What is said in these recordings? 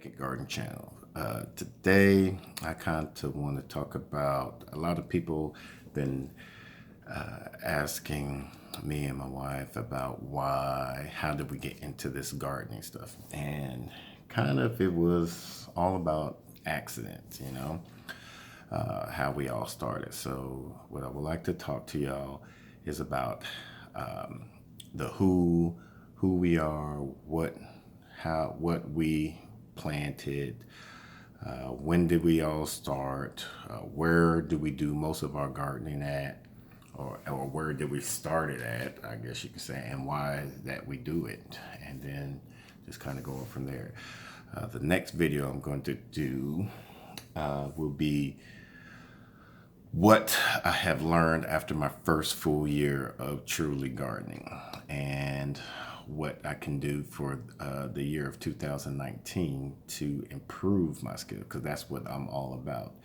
Naked Garden channel. Today, I kind of want to talk about a lot of people been asking me and my wife about how did we get into this gardening stuff? And kind of it was all about accidents, how we all started. So, what I would like to talk to y'all is about um, the who we are, what we planted, when did we all start, where do we do most of our gardening at, or where did we start it at, I guess you could say, and why that we do it, and then just kind of going from there. The next video I'm going to do will be what I have learned after my first full year of truly gardening, and what I can do for the year of 2019 to improve my skill, because that's what I'm all about.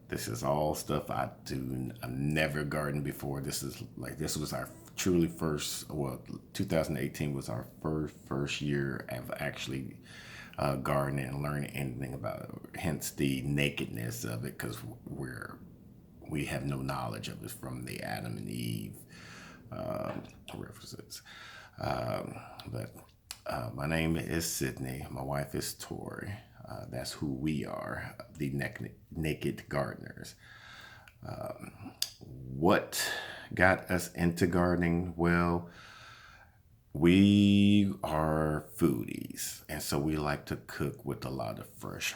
This is all stuff I do. I've never gardened before. This was our truly first. Well, 2018 was our first year of actually gardening and learning anything about it. Hence the nakedness of it, because we have no knowledge of it from the Adam and Eve references. But my name is Sydney. My wife is Tori. That's who we are, the Naked Gardeners. What got us into gardening? Well, we are foodies, and so we like to cook with a lot of fresh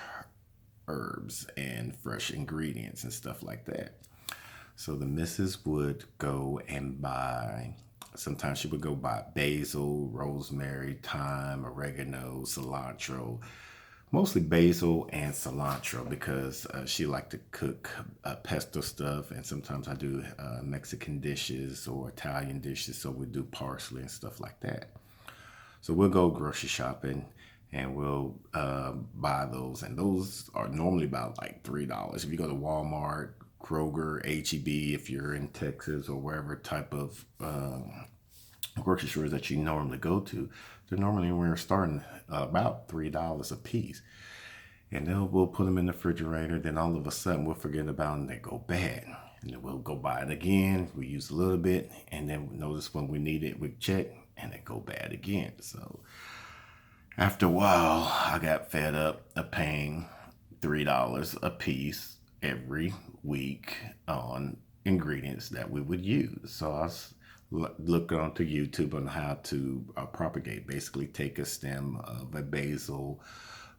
herbs and fresh ingredients and stuff like that. So the missus would go and buy, sometimes she would go buy basil, rosemary, thyme, oregano, cilantro, mostly basil and cilantro, because she liked to cook pesto stuff, and sometimes I do Mexican dishes or Italian dishes, so we do parsley and stuff like that. So we'll go grocery shopping and we'll buy those, and those are normally about like $3. If you go to Walmart, Kroger, HEB, if you're in Texas or wherever type of grocery stores that you normally go to, they're normally, when we're starting, about $3 a piece. And then we'll put them in the refrigerator. Then all of a sudden we'll forget about them and they go bad. And then we'll go buy it again. We use a little bit, and then notice when we need it, we check, and they go bad again. So after a while, I got fed up of paying $3 a piece every week on ingredients that we would use. So I was looking onto YouTube on how to propagate. Basically, take a stem of a basil,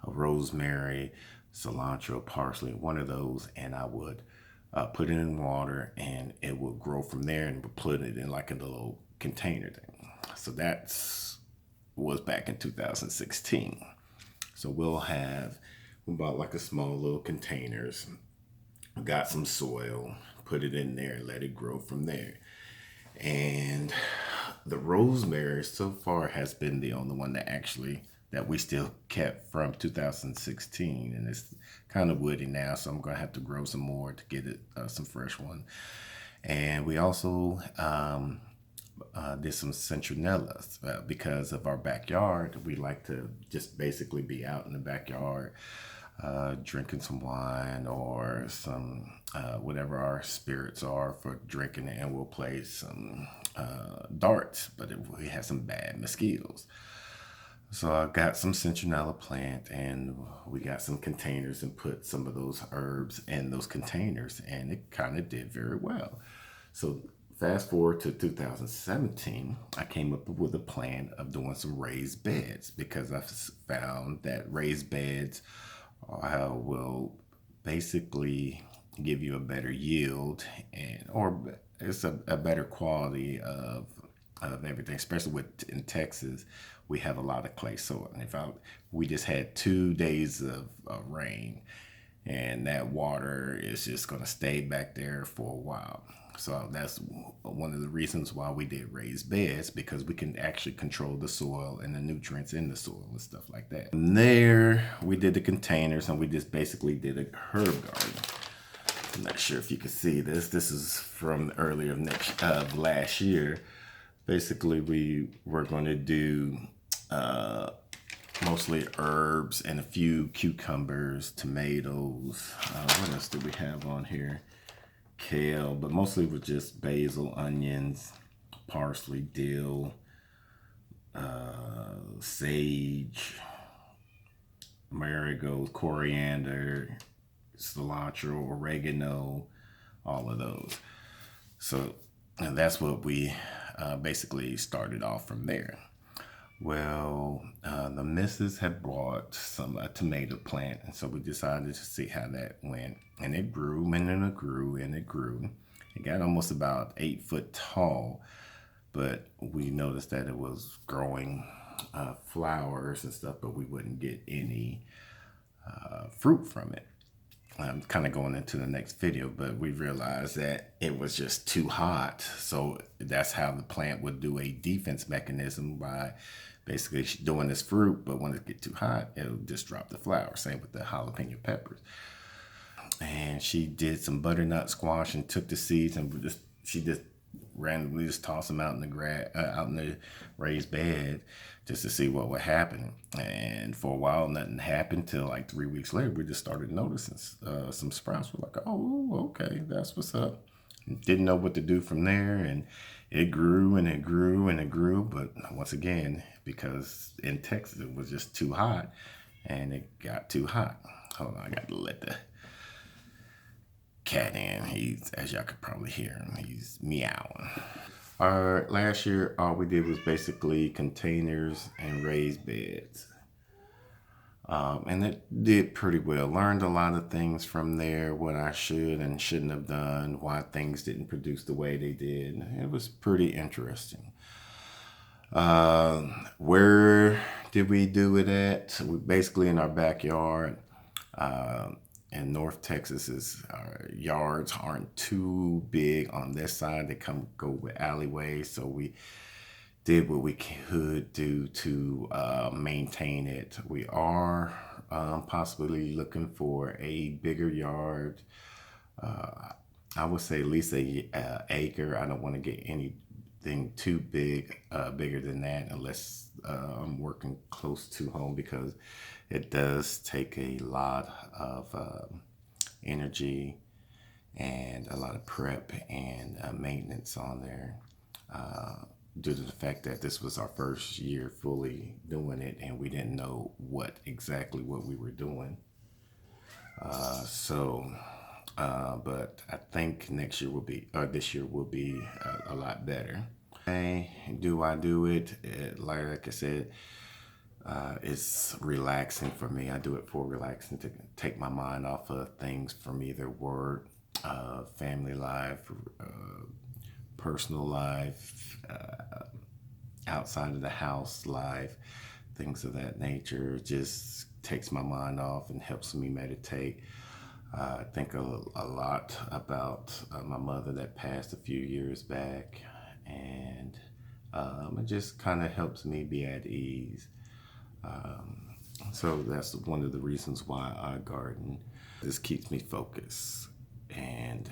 a rosemary, cilantro, parsley, one of those, and I would put it in water, and it will grow from there, and put it in like a little container thing. So that's was back in 2016. So we bought like a small little containers, got some soil, put it in there, let it grow from there. And the rosemary so far has been the only one that we still kept from 2016, and it's kind of woody now, so I'm gonna have to grow some more to get it some fresh one. And we also did some citronellas because of our backyard. We like to just basically be out in the backyard, drinking some wine or some whatever our spirits are for drinking, and we'll play some darts, but we had some bad mosquitoes. So I got some citronella plant, and we got some containers and put some of those herbs in those containers, and it kind of did very well. So fast forward to 2017, I came up with a plan of doing some raised beds, because I found that raised beds will basically give you a better yield, or it's a better quality of everything, especially in Texas. We have a lot of clay soil, and we just had 2 days of rain, and that water is just going to stay back there for a while. So that's one of the reasons why we did raised beds, because we can actually control the soil and the nutrients in the soil and stuff like that. From there, we did the containers, and we just basically did a herb garden. I'm not sure if you can see this. This is from earlier of last year. Basically, we were going to do mostly herbs and a few cucumbers, tomatoes. What else do we have on here? Kale, but mostly with just basil, onions, parsley, dill, sage, marigolds, coriander, cilantro, oregano, all of those. So, and that's what we basically started off from there. Well, the missus had bought some tomato plant, and so we decided to see how that went. And it grew, and then it grew, and it grew. It got almost about 8 foot tall, but we noticed that it was growing flowers and stuff, but we wouldn't get any fruit from it. I'm kind of going into the next video, but we realized that it was just too hot. So that's how the plant would do a defense mechanism by basically doing this fruit, but when it get too hot, it'll just drop the flower. Same with the jalapeno peppers. And she did some butternut squash and took the seeds and she just randomly just tossed them out in the out in the raised bed just to see what would happen. And for a while, nothing happened till like 3 weeks later. We just started noticing some sprouts. We're like, oh, okay, that's what's up. Didn't know what to do from there, and it grew and it grew and it grew. But once again, because in Texas it was just too hot, and it got too hot. Hold on, I got to let the cat in. He's, as y'all could probably hear him, he's meowing. Our last year, all we did was basically containers and raised beds. And it did pretty well. Learned a lot of things from there, what I should and shouldn't have done, why things didn't produce the way they did. It was pretty interesting. Where did we do it at? We basically in our backyard. In North Texas, our yards aren't too big on this side. They go with alleyways, so we did what we could do to maintain it. We are possibly looking for a bigger yard. I would say at least a acre. I don't want to get anything too bigger than that, unless I'm working close to home, because it does take a lot of energy and a lot of prep and maintenance on there, due to the fact that this was our first year fully doing it and we didn't know exactly what we were doing. But I think next year will be, or this year will be a lot better. Hey, do I do it? Like I said, it's relaxing for me. I do it for relaxing, to take my mind off of things from either work, family life, personal life, outside of the house life, things of that nature. It just takes my mind off and helps me meditate. I think a lot about my mother that passed a few years back, and it just kind of helps me be at ease. So that's one of the reasons why I garden. This keeps me focused and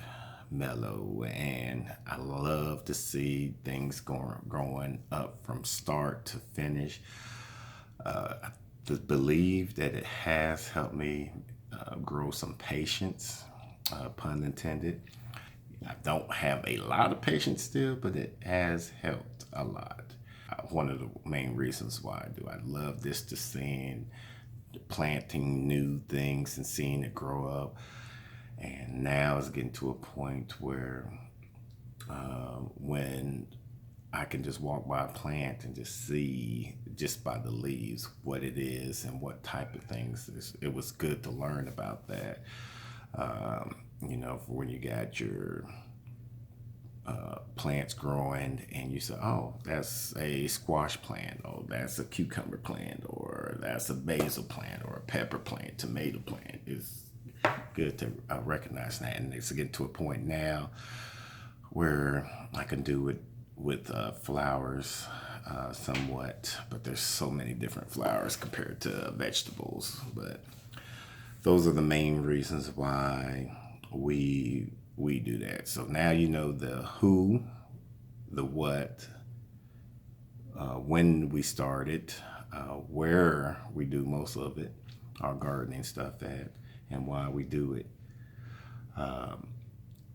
mellow, and I love to see things growing up from start to finish. I believe that it has helped me grow some patience, pun intended. I don't have a lot of patience still, but it has helped a lot. One of the main reasons why I love this, to seeing planting new things and seeing it grow up. And now it's getting to a point where when I can just walk by a plant and just see, just by the leaves, what it is and what type of things. It was good to learn about that. For when you got your plants growing and you say, oh, that's a squash plant, or that's a cucumber plant, or that's a basil plant, or a pepper plant, tomato plant. It's good to recognize that. And it's getting to a point now where I can do it with flowers somewhat, but there's so many different flowers compared to vegetables. But those are the main reasons why we do that. So now you know the who, the what, when we started, where we do most of it, our gardening stuff at, and why we do it.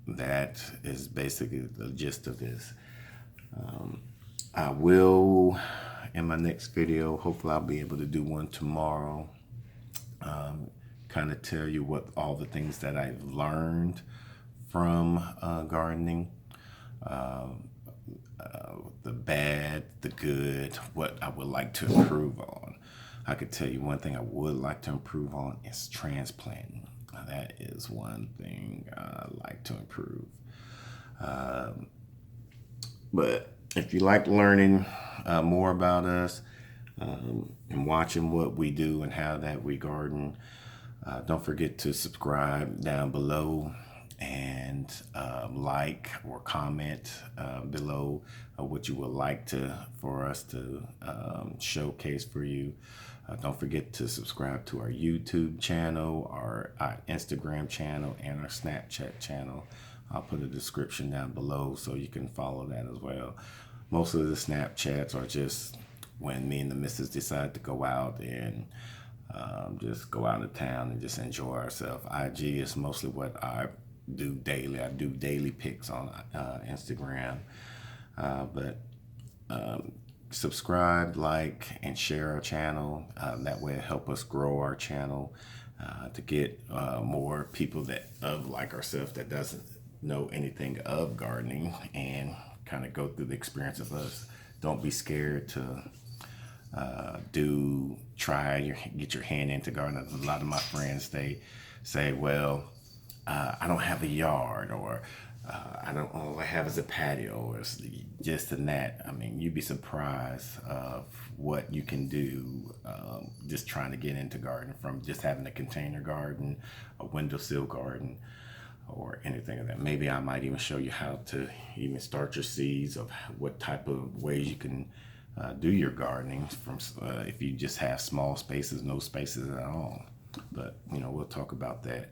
That is basically the gist of this. I will, in my next video, hopefully I'll be able to do one tomorrow, kind of tell you what all the things that I've learned from gardening, the bad, the good, what I would like to improve on. I could tell you one thing I would like to improve on is transplanting. That is one thing I like to improve. But if you like learning more about us and watching what we do and how that we garden, don't forget to subscribe down below and like or comment below what you would like for us to showcase for you. Don't forget to subscribe to our YouTube channel, our Instagram channel, and our Snapchat channel. I'll put a description down below so you can follow that as well. Most of the Snapchats are just when me and the missus decide to go out and just go out of town and just enjoy ourselves. IG is mostly what I do daily. I do daily pics on Instagram. But subscribe, like, and share our channel. That way it help us grow our channel to get more people that like ourselves that doesn't know anything of gardening and kind of go through the experience of us. Don't be scared to get your hand into gardening. A lot of my friends, they say, well, I don't have a yard, or I don't, all I have is a patio, or just and that. I mean, you'd be surprised of what you can do just trying to get into gardening, from just having a container garden, a windowsill garden, or anything of that. Maybe I might even show you how to even start your seeds of what type of ways you can do your gardening from if you just have small spaces, no spaces at all. But we'll talk about that.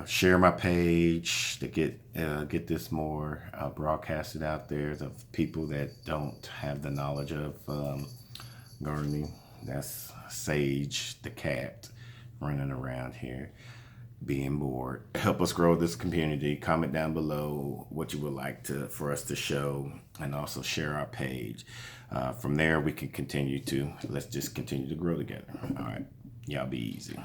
Share my page to get this more broadcasted out there to people that don't have the knowledge of gardening. That's Sage the cat running around here being bored. Help us grow this community. Comment down below what you would like for us to show, and also share our page. From there we can let's just continue to grow together. All right, y'all be easy.